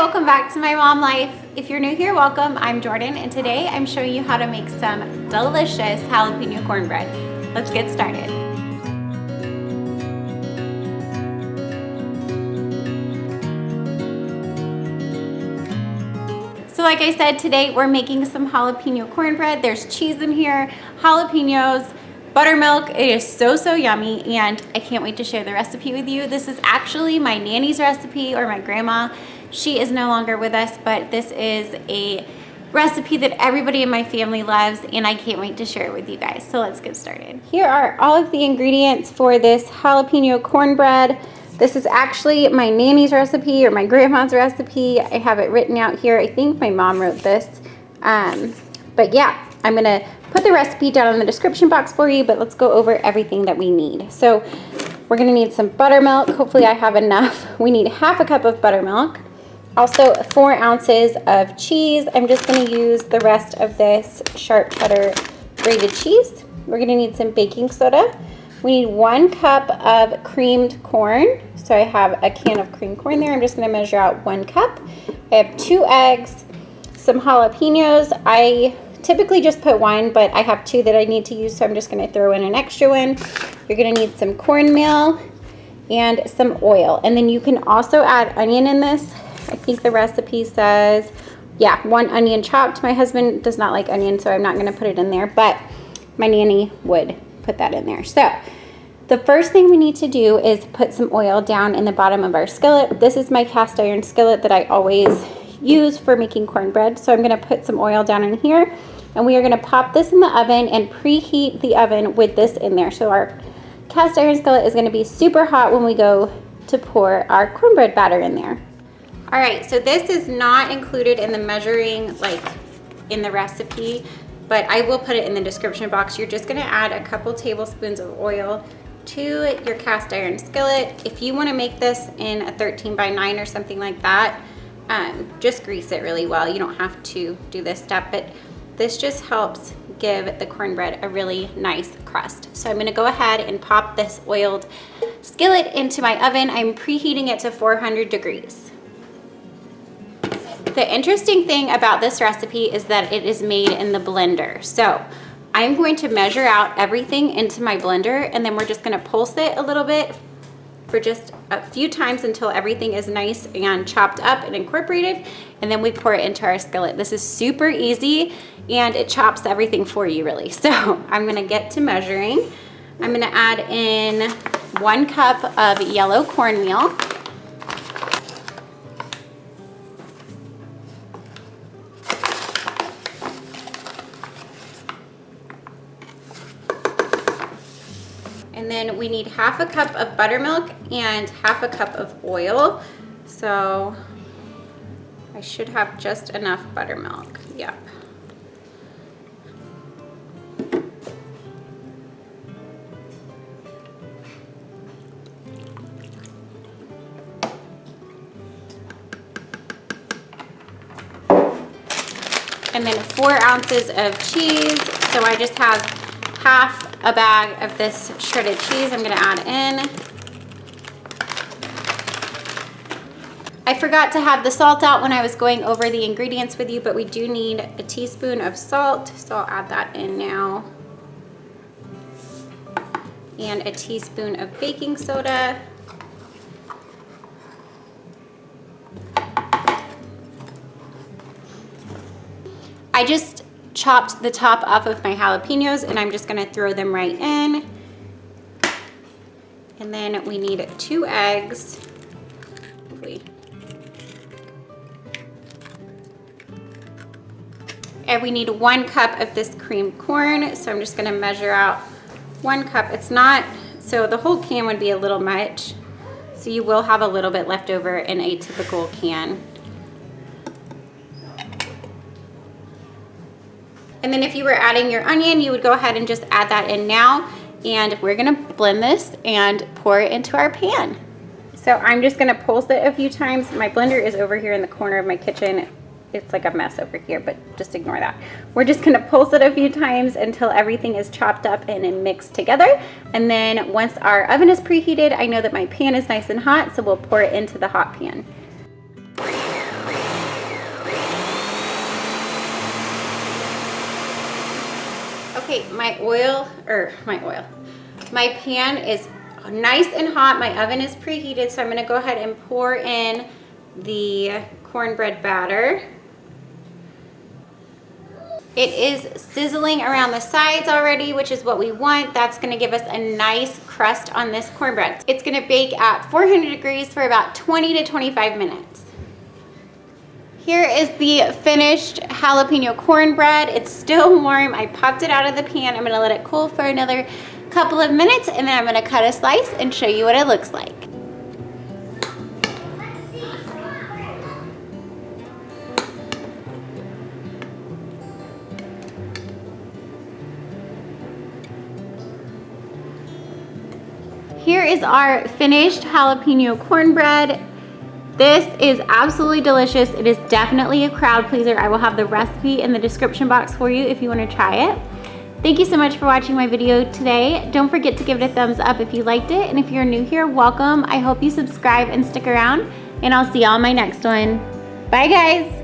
welcome back to My Mom Life. If you're new here, welcome. I'm Jordan, and today I'm showing you how to make some delicious jalapeno cornbread. Let's get started. So like I said, today we're making some jalapeno cornbread. There's cheese in here, jalapenos, buttermilk. It is so yummy, and I can't wait to share the recipe with you. This is actually my nanny's recipe, or my grandma. She is no longer with us, but this is a recipe that everybody in my family loves, and I can't wait to share it with you guys. So let's get started. Here are all of the ingredients for this jalapeno cornbread. This is actually my nanny's recipe, or my grandma's recipe. I have it written out here. I think my mom wrote this. But yeah, I'm gonna put the recipe down in the description box for you, but let's go over everything that we need. So we're gonna need some buttermilk. Hopefully I have enough. We need half a cup of buttermilk. Also 4 ounces of cheese. I'm just gonna use the rest of this sharp cheddar grated cheese. We're gonna need some baking soda. We need 1 cup of creamed corn. So I have a can of creamed corn there. I'm just gonna measure out 1 cup. I have 2 eggs, some jalapenos. I typically just put 1, but I have 2 that I need to use, so I'm just gonna throw in an extra one. You're gonna need some cornmeal and some oil. And then you can also add onion in this. I think the recipe says, yeah, 1 onion chopped. My husband does not like onion, so I'm not gonna put it in there, but my nanny would put that in there. So the first thing we need to do is put some oil down in the bottom of our skillet. This is my cast iron skillet that I always use for making cornbread. So I'm gonna put some oil down in here, and we are gonna pop this in the oven and preheat the oven with this in there. So our cast iron skillet is gonna be super hot when we go to pour our cornbread batter in there. All right, so this is not included in the measuring, like in the recipe, but I will put it in the description box. You're just gonna add a couple tablespoons of oil to your cast iron skillet. If you wanna make this in a 13 by 9 or something like that, just grease it really well. You don't have to do this step, but this just helps give the cornbread a really nice crust. So I'm gonna go ahead and pop this oiled skillet into my oven. I'm preheating it to 400 degrees. The interesting thing about this recipe is that it is made in the blender. So I'm going to measure out everything into my blender, and then we're just gonna pulse it a little bit for just a few times until everything is nice and chopped up and incorporated, and then we pour it into our skillet. This is super easy, and it chops everything for you, really. So I'm gonna get to measuring. I'm gonna add in 1 cup of yellow cornmeal. And then we need half a cup of buttermilk and half a cup of oil. So I should have just enough buttermilk. Yep. And then 4 ounces of cheese. So I just have half a bag of this shredded cheese I'm gonna add in. I forgot to have the salt out when I was going over the ingredients with you, but we do need a teaspoon of salt, so I'll add that in now. And a teaspoon of baking soda. I just chopped the top off of my jalapenos, and I'm just gonna throw them right in. And then we need 2 eggs. And we need 1 cup of this creamed corn. So I'm just gonna measure out 1 cup. It's not, so the whole can would be a little much. So you will have a little bit left over in a typical can. And then if you were adding your onion, you would go ahead and just add that in now. And we're gonna blend this and pour it into our pan. So I'm just gonna pulse it a few times. My blender is over here in the corner of my kitchen. It's like a mess over here, but just ignore that. We're just gonna pulse it a few times until everything is chopped up and mixed together. And then once our oven is preheated, I know that my pan is nice and hot, so we'll pour it into the hot pan. Okay, my pan is nice and hot. My oven is preheated, so I'm gonna go ahead and pour in the cornbread batter. It is sizzling around the sides already, which is what we want. That's gonna give us a nice crust on this cornbread. It's gonna bake at 400 degrees for about 20 to 25 minutes. Here is the finished jalapeno cornbread. It's still warm. I popped it out of the pan. I'm gonna let it cool for another couple of minutes, and then I'm gonna cut a slice and show you what it looks like. Here is our finished jalapeno cornbread. This is absolutely delicious. It is definitely a crowd pleaser. I will have the recipe in the description box for you if you want to try it. Thank you so much for watching my video today. Don't forget to give it a thumbs up if you liked it. And if you're new here, welcome. I hope you subscribe and stick around. And I'll see y'all in my next one. Bye, guys.